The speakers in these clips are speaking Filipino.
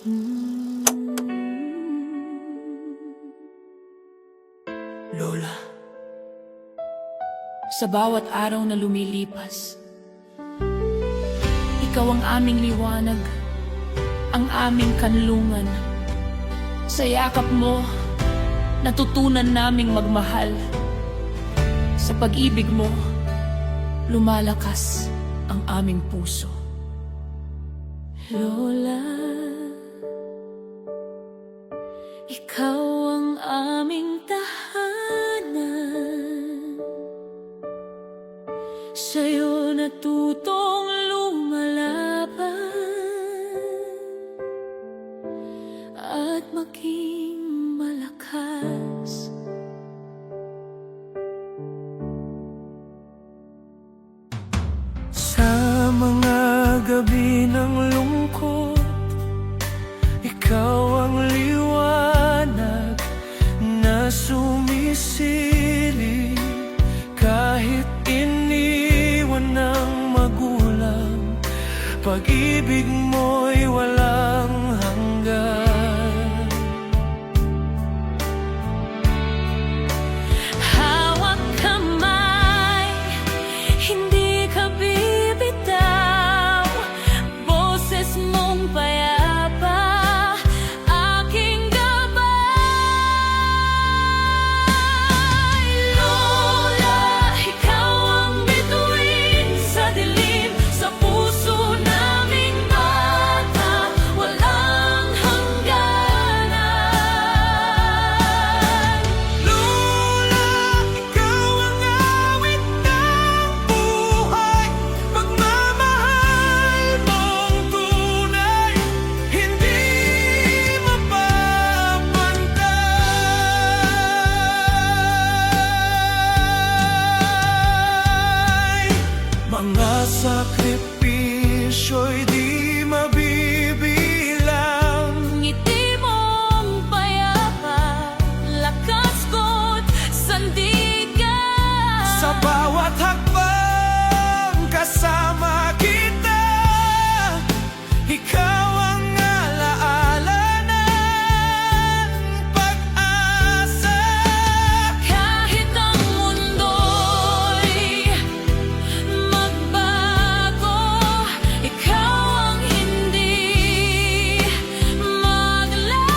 Lola, sa bawat araw na lumilipas, ikaw ang aming liwanag, ang aming kanlungan. Sa yakap mo, natutunan naming magmahal. Sa pag-ibig mo, lumalakas ang aming puso. Lola, ikaw ang aming tahanan. Sa'yo natutong lumalaban at maging malakas. Sa mga gabi ng lungkot, ikaw ang liwanag na sumisili. Kahit iniwan ng magulang, pag-ibig mo'y walang hanggan. Hawak kamay, hindi ka bibitaw. Boses mong payapa, aking gabay. Lola, ikaw ang bituin sa dilim, sa puso naming bata, walang hangganan. Lola, ikaw ang awit ng buhay, pagmamahal mong tunay, hindi mapapantay. Mga sakripisyo'y di mabibilang. Ngiti mong payapa, lakas ko't sandigan. Sa bawat hakbang kasama kita, ikaw ang alaala ng pag-asa. Kahit ang mundo'y magbago, ikaw ang hindi maglalaho.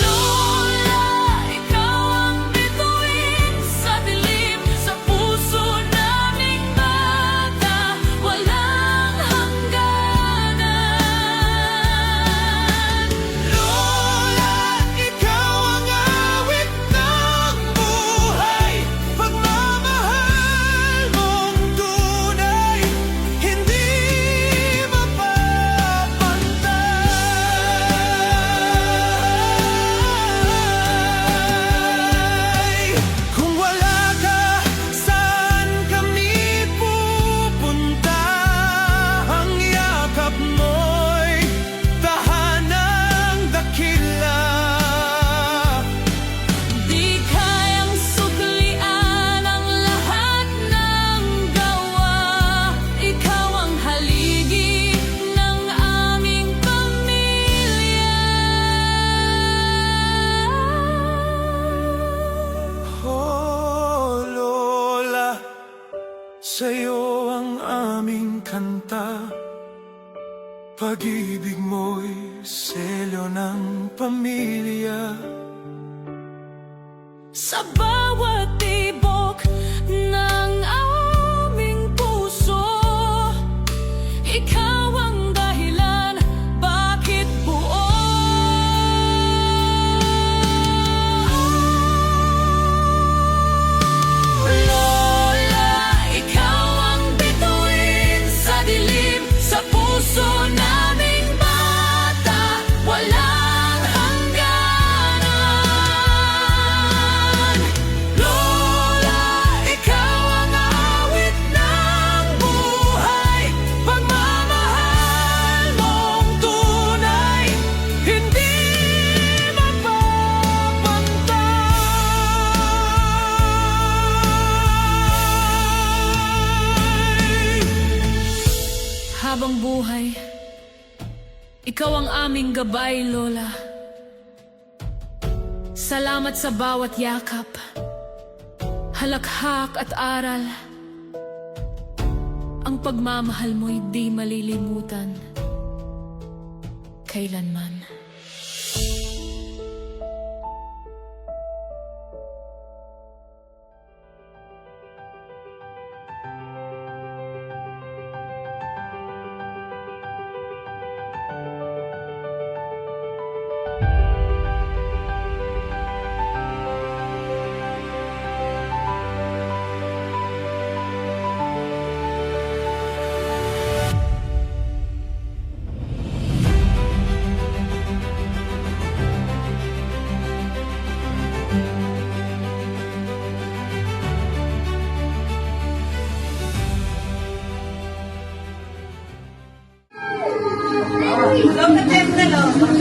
Lola, ikaw ang bituin sa dilim, sa puso naming bata, walang hangganan. Lola, ikaw ang awit ng buhay, pagmamahal mong tunay, hindi mapapantay. Kung wala ka, saan kami pupunta? Ang yakap mo'y tahanang dakila. Di kayang suklian ang lahat ng gawa. Ikaw ang haligi ng aming pamilya. Oh, Lola, sa'yo ang aming kanta. Pag-ibig mo'y selyo ng pamilya. Sa bawat tibok ng aming puso, ikaw ang dahilan bakit buo. Lola, ikaw ang bituin sa dilim, sa puso naming bata, walang hangganan. Lola, Ikaw ang aming gabay, Lola. Salamat sa bawat yakap, halakhak at aral. Ang pagmamahal mo'y di malilimutan kailanman.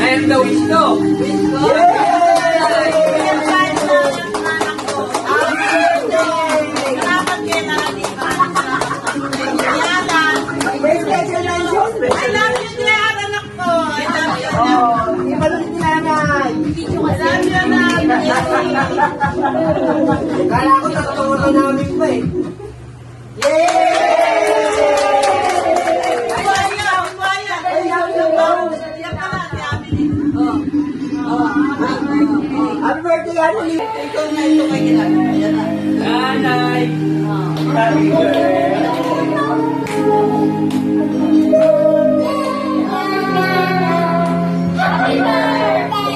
Ngayon daw isto. Kala ko tatulungan namin pa eh. Happy birthday, Anthony! Ito na, ito kay Kilan. Ayan na. Nanay. Happy birthday. Happy birthday!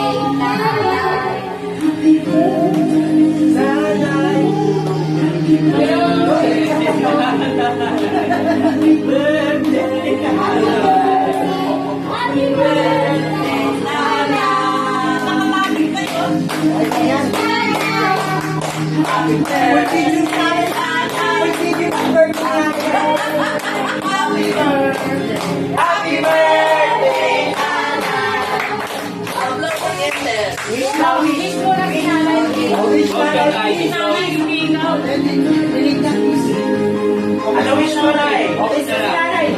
Ano wish mo na eh? Okay sa nanay.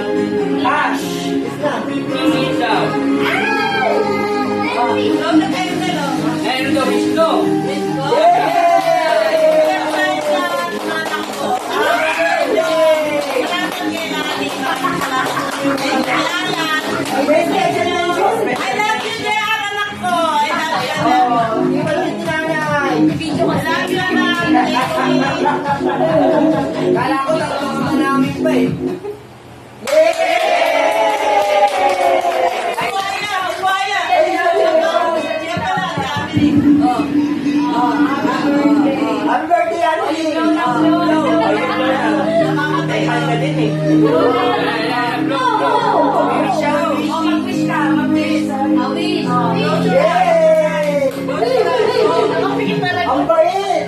Ash! Pisit daw. Ngayon daw isto. Kala ko tatulungan namin pa eh. Happy birthday, Anthony! Namamatay ka din eh. Yay! Ang bait!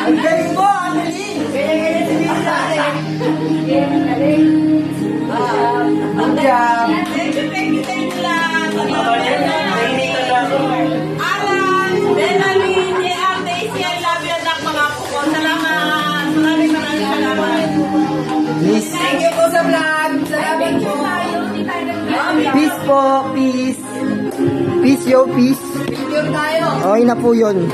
Ang galing mo, Anthony! Ang jam! Thank you po sa vlog! Salamat po! Peace po! Peace! Peace yo! Peace! Picture tayo! Okay na po yun.